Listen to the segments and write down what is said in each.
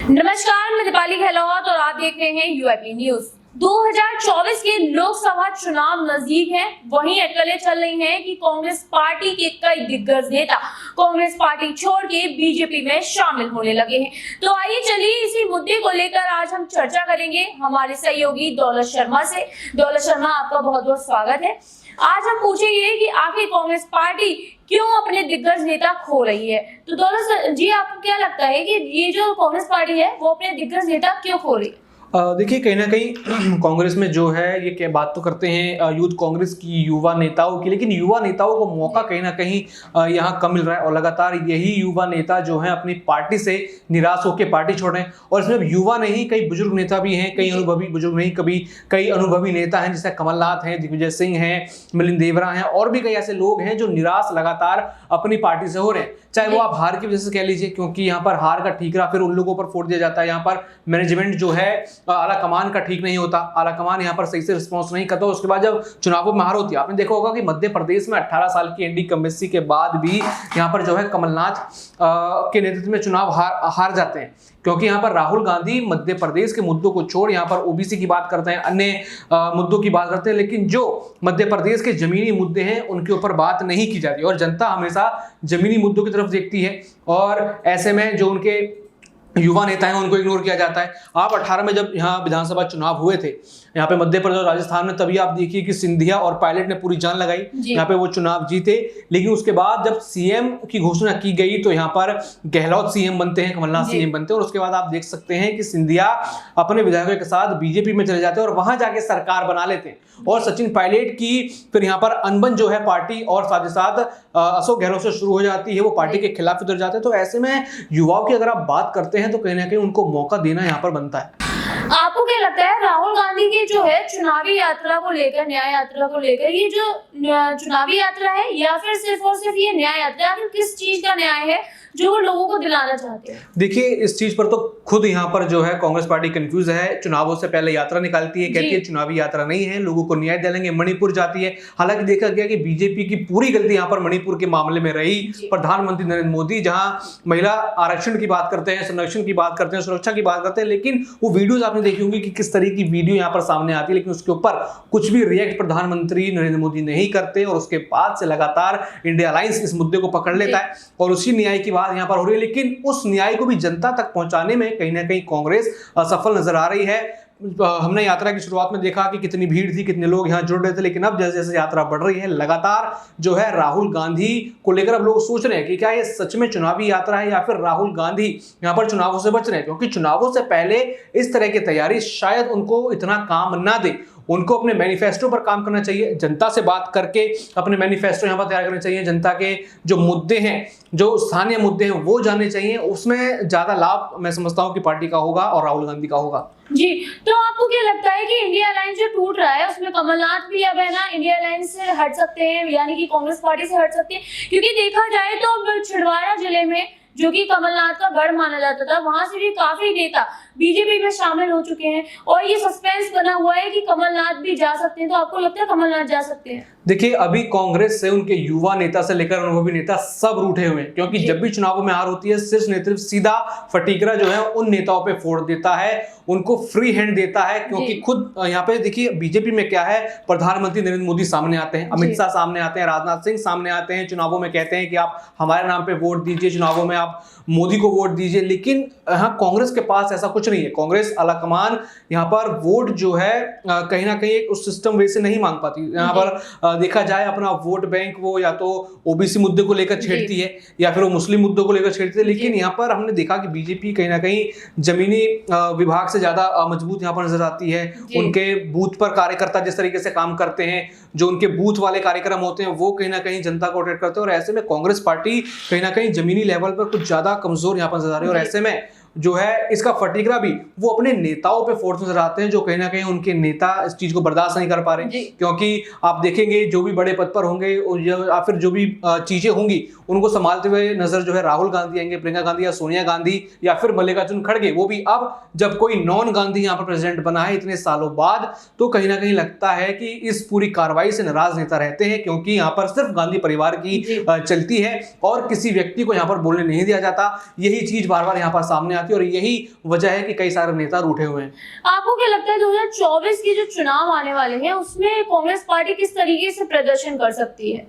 नमस्कार, मैं दीपाली गहलोत और आप देख रहे हैं यूआईपी न्यूज। 2024 के लोकसभा चुनाव नजदीक हैं, वहीं अटकलें चल रही हैं कि कांग्रेस पार्टी के कई दिग्गज नेता कांग्रेस पार्टी छोड़ के बीजेपी में शामिल होने लगे हैं। तो आइए चलिए इसी मुद्दे को लेकर आज हम चर्चा करेंगे हमारे सहयोगी दौलत शर्मा से। दौलत शर्मा, आपका बहुत बहुत स्वागत है। आज हम पूछेंगे कि आखिर कांग्रेस पार्टी क्यों अपने दिग्गज नेता खो रही है। तो दौलत जी, आपको क्या लगता है कि ये जो कांग्रेस पार्टी है वो अपने दिग्गज नेता क्यों खो रही है? देखिए, कहीं ना कहीं कांग्रेस में जो है ये क्या बात तो करते हैं यूथ कांग्रेस की, युवा नेताओं की, लेकिन युवा नेताओं को मौका कहीं ना कहीं यहाँ कम मिल रहा है और लगातार यही युवा नेता जो है अपनी पार्टी से निराश होकर पार्टी छोड़ रहे हैं। और इसमें युवा नहीं, कई बुजुर्ग नेता भी हैं, कई अनुभवी बुजुर्ग नहीं, कई अनुभवी नेता हैं, जैसे कमलनाथ हैं, दिग्विजय सिंह हैं, मिलिंद देवरा हैं, और भी कई ऐसे लोग हैं जो निराश लगातार अपनी पार्टी से हो रहे हैं। चाहे वो आप हार की वजह से कह लीजिए, क्योंकि यहाँ पर हार का ठीकरा फिर उन लोगों पर फोड़ दिया जाता है। यहाँ पर मैनेजमेंट जो है आला कमान का ठीक नहीं होता, आला कमान यहाँ पर सही से रिस्पॉन्स नहीं करता। उसके बाद जब चुनावों में हार होती है, आपने देखा होगा कि मध्य प्रदेश में 18 साल की एनडी कमेटी के बाद भी यहाँ पर जो है कमलनाथ के नेतृत्व में चुनाव हार जाते हैं, क्योंकि यहाँ पर राहुल गांधी मध्य प्रदेश के मुद्दों को छोड़ यहाँ पर ओबीसी की बात करते हैं, अन्य मुद्दों की बात करते हैं, लेकिन जो मध्य प्रदेश के जमीनी मुद्दे हैं उनके ऊपर बात नहीं की जाती। और जनता हमेशा जमीनी मुद्दों की तरफ देखती है, और ऐसे में जो उनके युवा नेता हैं उनको इग्नोर किया जाता है। आप 18 में जब यहाँ विधानसभा चुनाव हुए थे यहाँ पे मध्य प्रदेश और राजस्थान में, तभी आप देखिए कि सिंधिया और पायलट ने पूरी जान लगाई, यहाँ पे वो चुनाव जीते। लेकिन उसके बाद जब सीएम की घोषणा की गई तो यहाँ पर गहलोत सीएम बनते हैं, कमलनाथ सीएम बनते हैं, और उसके बाद आप देख सकते हैं कि सिंधिया अपने विधायकों के साथ बीजेपी में चले जाते हैं और वहां जाके सरकार बना लेते हैं। और सचिन पायलट की फिर यहाँ पर अनबन जो है पार्टी और साथ ही साथ अशोक गहलोत से शुरू हो जाती है, वो पार्टी के खिलाफ उतर जाते हैं। तो ऐसे में युवाओं की अगर आप बात करते हैं तो कहीं ना कहीं उनको मौका देना यहाँ पर बनता है। आपको क्या लगता है राहुल गांधी की जो है चुनावी यात्रा को लेकर, न्याय यात्रा को लेकर, ये जो चुनावी यात्रा है या फिर सिर्फ और सिर्फ ये न्याय यात्रा, आखिर किस चीज का न्याय है जो वो लोगों को दिलाना चाहते हैं? देखिए, इस चीज पर तो खुद यहाँ पर जो है कांग्रेस पार्टी कंफ्यूज है। चुनावों से पहले यात्रा निकालती है, कहती है चुनावी यात्रा नहीं है, लोगों को न्याय दिलाएंगे, मणिपुर जाती है। हालांकि देखा गया कि बीजेपी की पूरी गलती यहाँ पर मणिपुर के मामले में रही। प्रधानमंत्री नरेंद्र मोदी जहां महिला आरक्षण की बात करते हैं, संरक्षण की बात करते हैं, सुरक्षा की बात करते हैं, लेकिन वो वीडियोज आपने देखी होंगी कि किस तरह की वीडियो यहाँ पर सामने आती है, लेकिन उसके ऊपर कुछ भी रिएक्ट प्रधानमंत्री नरेंद्र मोदी नहीं करते। और उसके बाद से लगातार इंडिया अलायंस इस मुद्दे को पकड़ लेता है और उसी न्याय की बात यहाँ पर हो रही है। लेकिन उस न्याय को भी जनता तक पहुंचाने में कहीं ना कहीं कांग्रेस असफल नजर आ रही है। हमने यात्रा की शुरुआत में देखा कि कितनी भीड़ थी, कितने लोग यहाँ जुड़ रहे थे, लेकिन अब जैसे जैसे यात्रा बढ़ रही है, लगातार जो है राहुल गांधी को लेकर अब लोग सोच रहे हैं कि क्या ये सच में चुनावी यात्रा है या फिर राहुल गांधी यहाँ पर चुनावों से बच रहे हैं, क्योंकि चुनावों से पहले इस तरह की तैयारी शायद उनको इतना काम ना दे। उनको अपने मैनिफेस्टो पर काम करना चाहिए, जनता से बात करके अपने मैनिफेस्टो यहाँ पर तैयार करने चाहिए, जनता के जो मुद्दे हैं, जो स्थानीय मुद्दे हैं वो जानने चाहिए। उसमें ज्यादा लाभ मैं समझता हूँ कि पार्टी का होगा और राहुल गांधी का होगा। जी, तो आपको क्या लगता है कि इंडिया अलायंस जो टूट रहा है उसमें कमलनाथ भी अब है ना इंडिया अलायंस से हट सकते हैं, यानी कि कांग्रेस पार्टी से हट सकते हैं? क्योंकि देखा जाए तो अब छिंदवाड़ा जिले में जो कि कमलनाथ का गढ़ माना जाता था, वहां से भी काफी नेता बीजेपी में शामिल हो चुके हैं और ये सस्पेंस बना हुआ है कि कमलनाथ भी जा सकते हैं। तो आपको लगता है कमलनाथ जा सकते हैं? देखिए, अभी कांग्रेस से उनके युवा नेता से लेकर अनुभवी नेता सब रूठे हुए हैं, क्योंकि जब भी चुनावों में हार होती है शीर्ष नेतृत्व सीधा फटीकरा जो है उन नेताओं पे फोड़ देता है, उनको फ्री हैंड देता है। क्योंकि खुद यहाँ पे देखिए बीजेपी में क्या है, प्रधानमंत्री नरेंद्र मोदी सामने आते हैं, अमित शाह सामने आते हैं, राजनाथ सिंह सामने आते हैं, चुनावों में कहते हैं कि आप हमारे नाम पे वोट दीजिए, चुनावों में आप मोदी को वोट दीजिए। लेकिन यहाँ कांग्रेस के पास ऐसा कुछ नहीं है। कांग्रेस आलाकमान यहाँ पर वोट जो है कहीं ना कहीं उस सिस्टम वे से नहीं मांग पाती। यहाँ पर देखा जाए अपना वोट बैंक वो या तो ओबीसी मुद्दे को लेकर छेड़ती है या फिर वो मुस्लिम मुद्दों को लेकर छेड़ती है। लेकिन यहाँ पर हमने देखा कि बीजेपी कहीं ना कहीं जमीनी विभाग से ज्यादा मजबूत यहाँ पर नजर आती है। उनके बूथ पर कार्यकर्ता जिस तरीके से काम करते हैं, जो उनके बूथ वाले कार्यक्रम होते हैं, वो कहीं ना कहीं जनता को अट्रैक्ट करते हैं। और ऐसे में कांग्रेस पार्टी कहीं ना कहीं जमीनी लेवल पर कुछ ज्यादा कमजोर यहाँ पर नजर आ रही है। और ऐसे में जो है इसका फटीकरा भी वो अपने नेताओं पे फोर्स नजर आते हैं, जो कहीं ना कहीं उनके नेता इस चीज को बर्दाश्त नहीं कर पा रहे। क्योंकि आप देखेंगे जो भी बड़े पद पर होंगे या फिर जो भी चीजें होंगी उनको संभालते हुए नजर जो है राहुल गांधी आएंगे, प्रियंका गांधी या सोनिया गांधी या फिर मल्लिकार्जुन खड़गे, वो भी अब जब कोई नॉन गांधी यहाँ पर प्रेसिडेंट बना है इतने सालों बाद, तो कहीं ना कहीं लगता है कि इस पूरी कार्रवाई से नाराज नेता रहते हैं, क्योंकि यहाँ पर सिर्फ गांधी परिवार की चलती है और किसी व्यक्ति को यहाँ पर बोलने नहीं दिया जाता। यही चीज बार बार यहाँ पर सामने आती जाती है और यही वजह है कि कई सारे नेता रूठे हुए हैं। आपको क्या लगता है 2024 के जो चुनाव आने वाले हैं उसमें कांग्रेस पार्टी किस तरीके से प्रदर्शन कर सकती है?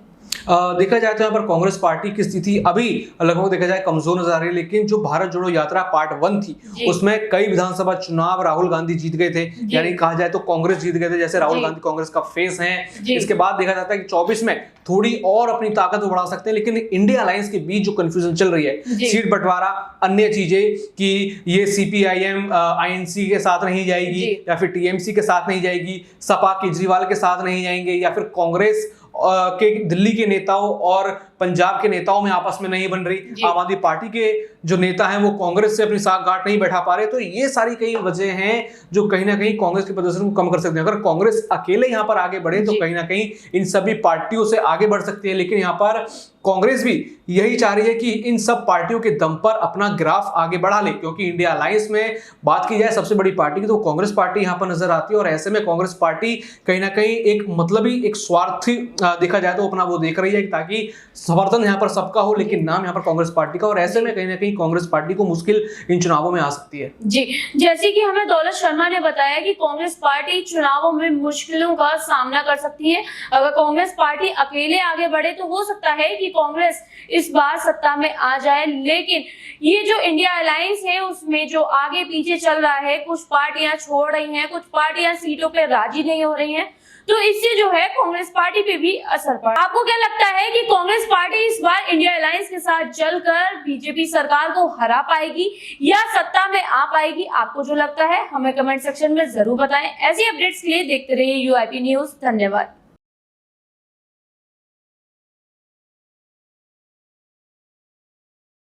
देखा जाए तो यहाँ पर कांग्रेस पार्टी की स्थिति अभी लगभग देखा जाए कमजोर नजर आ रही है, लेकिन जो भारत जोड़ो यात्रा पार्ट 1 थी उसमें कई विधानसभा चुनाव राहुल गांधी जीत गए थे, यानी कहा जाए तो कांग्रेस जीत गए थे, जैसे राहुल गांधी कांग्रेस का फेस हैं। इसके बाद देखा जाता है कि 24 में थोड़ी और अपनी ताकत बढ़ा सकते हैं, लेकिन इंडिया अलायंस के बीच जो कंफ्यूजन चल रही है, सीट बंटवारा, अन्य चीजें कि ये सीपीआईएम आईएनसी के साथ नहीं जाएगी या फिर टीएमसी के साथ नहीं जाएगी, सपा केजरीवाल के साथ नहीं जाएंगे, या फिर कांग्रेस के दिल्ली के नेताओं और पंजाब के नेताओं में आपस में नहीं बन रही, आम आदमी पार्टी के जो नेता हैं वो कांग्रेस से अपनी साख गांठ नहीं बैठा पा रहे। तो ये सारी कई वजह हैं जो कहीं ना कहीं कांग्रेस के प्रदर्शन को कम कर सकते हैं। अगर कांग्रेस अकेले यहाँ पर आगे बढ़े तो कहीं ना कहीं इन सभी पार्टियों से आगे बढ़ सकती है, लेकिन यहाँ पर कांग्रेस भी यही चाह रही है कि इन सब पार्टियों के दम पर अपना ग्राफ आगे बढ़ा ले, क्योंकि इंडिया अलायंस में बात की जाए सबसे बड़ी पार्टी की तो कांग्रेस पार्टी यहाँ पर नजर आती है। और ऐसे में कांग्रेस पार्टी कहीं ना कहीं एक मतलबी, एक स्वार्थी देखा जाए तो अपना वो देख रही है ताकि समर्थन यहाँ पर सबका हो, लेकिन नाम यहाँ पर कांग्रेस पार्टी का, और ऐसे में कहीं ना कहीं कांग्रेस पार्टी को मुश्किल इन चुनावों में आ सकती है। जी, जैसे कि हमें दौलत शर्मा ने बताया कि कांग्रेस पार्टी चुनावों में मुश्किलों का सामना कर सकती है। अगर कांग्रेस पार्टी अकेले आगे बढ़े तो हो सकता है कि कांग्रेस इस बार सत्ता में आ जाए, लेकिन ये जो इंडिया अलायंस है उसमें जो आगे पीछे चल रहा है, कुछ पार्टियां छोड़ रही हैं, कुछ पार्टियां सीटों पे राजी नहीं हो रही हैं, तो इससे जो है कांग्रेस पार्टी पे भी असर पड़ा। आपको क्या लगता है कि कांग्रेस पार्टी इस बार इंडिया अलायंस के साथ चलकर बीजेपी सरकार को हरा पाएगी या सत्ता में आ पाएगी? आपको जो लगता है हमें कमेंट सेक्शन में जरूर बताएं। ऐसी अपडेट्स के लिए देखते रहिए यूआईपी न्यूज। धन्यवाद।